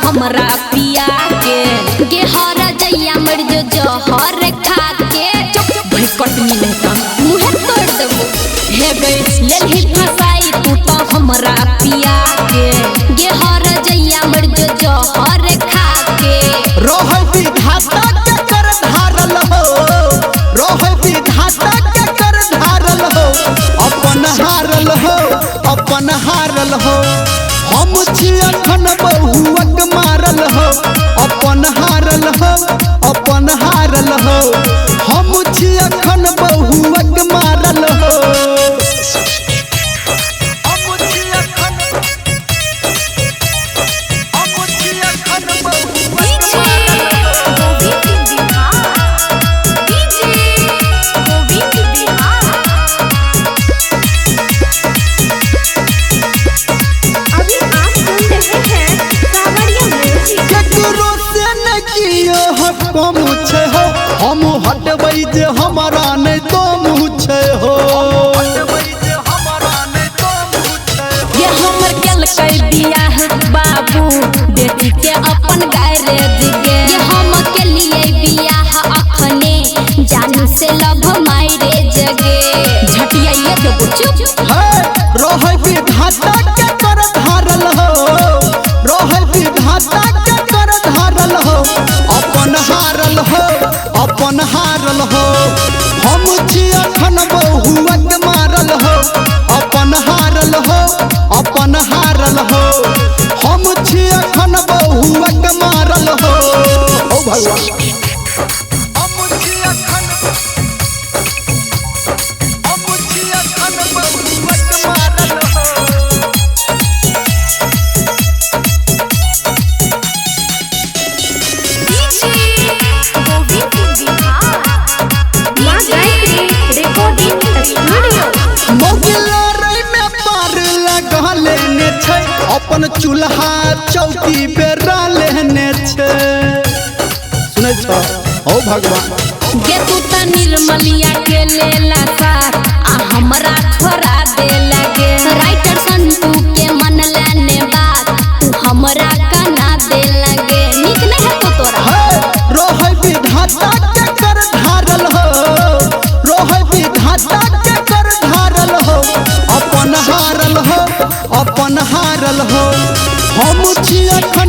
हमरा पिया के गेहर जइया मर जो जहर खा के भाई कटनी नहीं त मुहे तोड़ देबो हे गई लेलही फसाई तू तो हमरा पिया के गेहर जइया मर जो जहर खा के रोहै विधाता के कर धारल हो रोहै विधाता के कर धारल हो अपन हारल हो हम छी अखन बहुअक मारल हो अपन हारल हो हम छी अखन बहुअक मारल हो हम हटबै जे हमारा नहीं तो मुझे हो ये हमर केल कई दिया है बाबू बेटी के अपन गैरेज गे ये हम के लिए बिया है अखने जानू से लव मैरिज गे झटिया ये देबो चुप है रोहै विधाता के कर धारल हो रोहै विधाता के कर धारल हो अपन हारल हो हम छी अखन बहुअक मारल हो अपन हारल हो हम छी अखन बहुअक मारल हो ओ भगवान अपन चूल्हा चौकी बेरा लेने छे सुनै छ ओ भगवान गे तू त निर्मलिया के लेला सा आ हमरा छोड़ा दे लगे राइटर संतू के मन लेने बात तू हमरा कना दे लगे निक नहीं है तो तोरा रोहै विधाता के कर धारल हो रोहै विधाता के कर धारल हो अपन हारल हो हम छी अखन